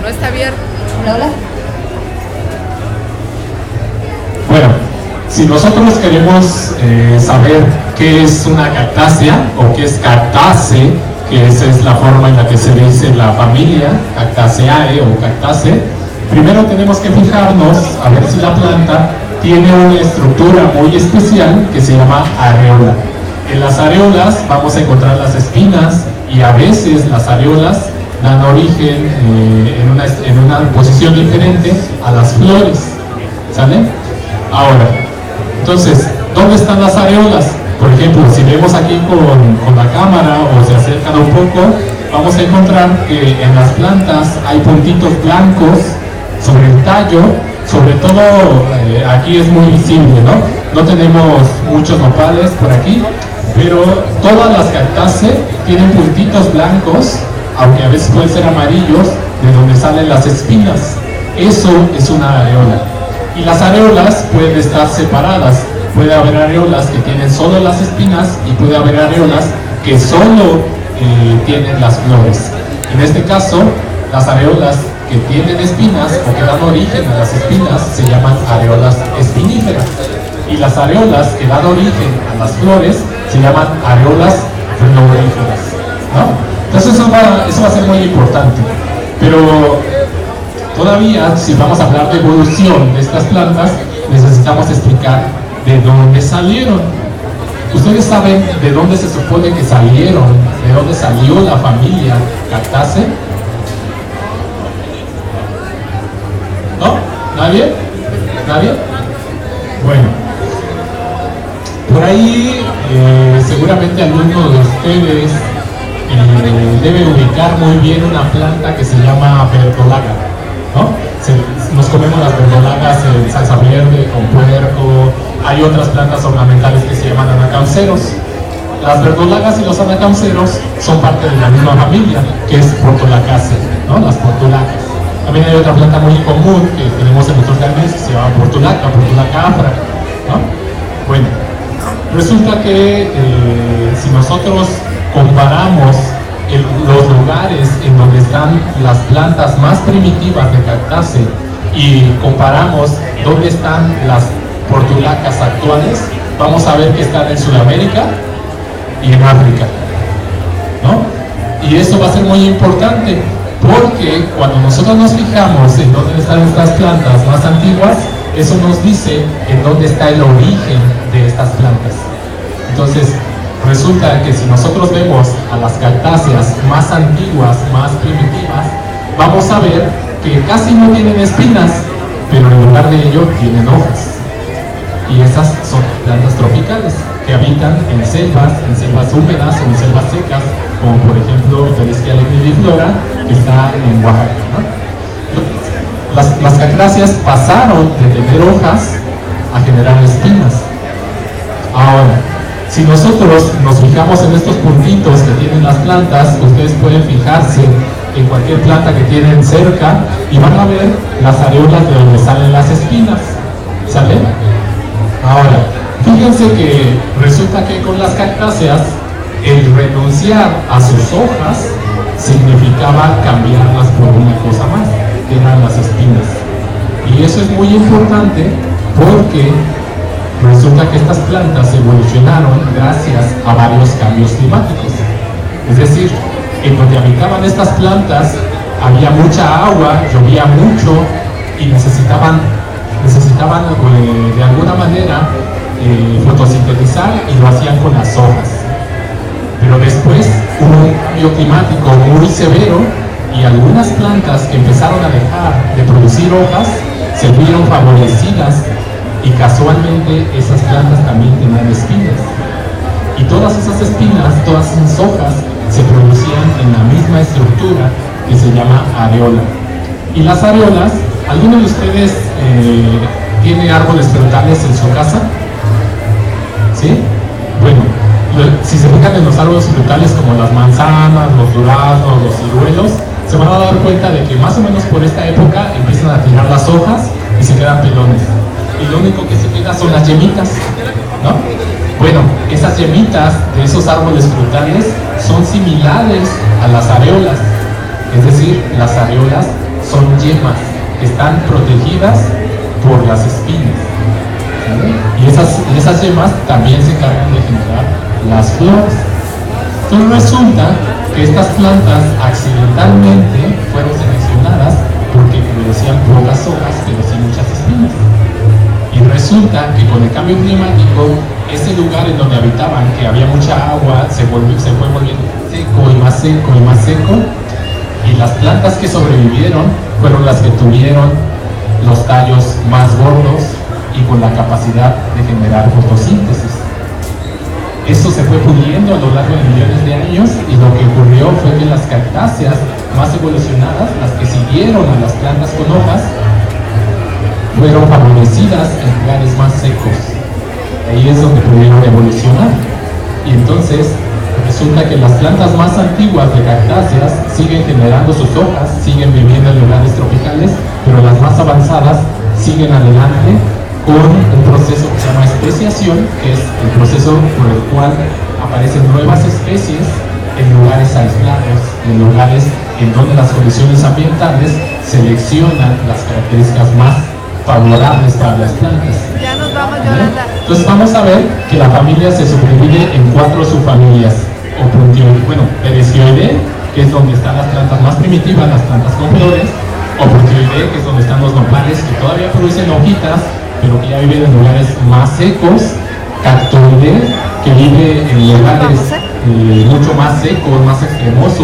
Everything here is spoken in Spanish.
no está abierto. Hola. Bueno, si nosotros queremos saber qué es una cactácea o qué es cactácea, que esa es la forma en la que se dice la familia, Cactaceae o cactácea, primero tenemos que fijarnos a ver si la planta tiene una estructura muy especial que se llama areola. En las areolas vamos a encontrar las espinas y a veces las areolas dan origen en una posición diferente a las flores, ¿sale? Ahora, entonces, ¿dónde están las areolas? Por ejemplo, si vemos aquí con la cámara o se acercan un poco, vamos a encontrar que en las plantas hay puntitos blancos sobre el tallo, sobre todo aquí es muy visible, ¿no? No tenemos muchos nopales por aquí, pero todas las cactáceas tienen puntitos blancos, aunque a veces pueden ser amarillos, de donde salen las espinas. Eso es una areola. Y las areolas pueden estar separadas. Puede haber areolas que tienen solo las espinas y puede haber areolas que solo tienen las flores. En este caso, las areolas que tienen espinas o que dan origen a las espinas se llaman areolas espiníferas. Y las areolas que dan origen a las flores se llaman areolas floríferas, ¿no? Entonces eso va a ser muy importante. Pero todavía, si vamos a hablar de evolución de estas plantas, necesitamos explicar de dónde salieron. ¿Ustedes saben de dónde se supone que salieron? ¿De dónde salió la familia Cactaceae? ¿No? ¿Nadie? ¿Nadie? Bueno, por ahí seguramente alguno de ustedes debe ubicar muy bien una planta que se llama verdolaga, ¿no? Nos comemos las verdolagas en salsa verde, con puerco. Hay otras plantas ornamentales que se llaman anacauceros. Las verdolagas y los anacauceros son parte de la misma familia, que es Portulacaceae, ¿no? Las portulacas. También hay otra planta muy común que tenemos en nuestros jardines que se llama portulaca afra, ¿no? Bueno, resulta que si nosotros comparamos los lugares en donde están las plantas más primitivas de Cactaceae y comparamos dónde están las portulacas actuales, vamos a ver que están en Sudamérica y en África, ¿no? Y eso va a ser muy importante porque cuando nosotros nos fijamos en dónde están estas plantas más antiguas, eso nos dice en dónde está el origen de estas plantas. Entonces, resulta que si nosotros vemos a las cactáceas más antiguas, más primitivas, vamos a ver que casi no tienen espinas, pero en lugar de ello tienen hojas. Y esas son plantas tropicales que habitan en selvas húmedas o en selvas secas, como por ejemplo Feliscia ligniflora, que está en Oaxaca, ¿no? Las cactáceas pasaron de tener hojas a generar espinas. Ahora, si nosotros nos fijamos en estos puntitos que tienen las plantas, ustedes pueden fijarse en cualquier planta que tienen cerca y van a ver las areolas de donde salen las espinas, ¿sale? Ahora, fíjense que resulta que con las cactáceas el renunciar a sus hojas significaba cambiarlas por una cosa más, que eran las espinas. Y eso es muy importante porque resulta que estas plantas evolucionaron gracias a varios cambios climáticos. Es decir, en donde habitaban estas plantas había mucha agua, llovía mucho y necesitaban de alguna manera fotosintetizar y lo hacían con las hojas. Pero después hubo un cambio climático muy severo y algunas plantas que empezaron a dejar de producir hojas se vieron favorecidas y casualmente esas plantas también tenían espinas. Y todas esas espinas, todas esas hojas se producían en la misma estructura que se llama areola. Y las areolas, ¿alguno de ustedes tiene árboles frutales en su casa? ¿Sí? Bueno, si se fijan en los árboles frutales como las manzanas, los duraznos, los ciruelos, se van a dar cuenta de que más o menos por esta época empiezan a tirar las hojas y se quedan pelones. Y lo único que se queda son las yemitas, ¿no? Bueno, esas yemitas de esos árboles frutales son similares a las areolas. Es decir, las areolas son yemas que están protegidas por las espinas, ¿sale? Y esas yemas también se encargan de generar las flores. Entonces resulta que estas plantas accidentalmente fueron seleccionadas porque producían pocas hojas pero sí muchas espinas. Y resulta que con el cambio climático, ese lugar en donde habitaban, que había mucha agua, se fue volviendo seco y más seco y más seco, y las plantas que sobrevivieron fueron las que tuvieron los tallos más gordos y con la capacidad de generar fotosíntesis. Eso se fue puliendo a lo largo de millones de años, y lo que ocurrió fue que las cactáceas más evolucionadas, las que siguieron a las plantas con hojas, fueron favorecidas en lugares más secos. Ahí es donde pudieron evolucionar. Y entonces resulta que las plantas más antiguas de cactáceas siguen generando sus hojas, siguen viviendo en lugares tropicales, pero las más avanzadas siguen adelante con un proceso que se llama especiación, que es el proceso por el cual aparecen nuevas especies en lugares aislados, en lugares en donde las condiciones ambientales seleccionan las características más favorables para las plantas. Ya nos vamos, Yolanda. Entonces vamos a ver que la familia se subdivide en 4 subfamilias. Pteresioideae, que es donde están las plantas más primitivas, las plantas con flores. Oprutioideae, que es donde están los nopales, que todavía producen hojitas, pero que ya viven en lugares más secos. Cactoideae, que vive en lugares mucho más secos, más extremosos.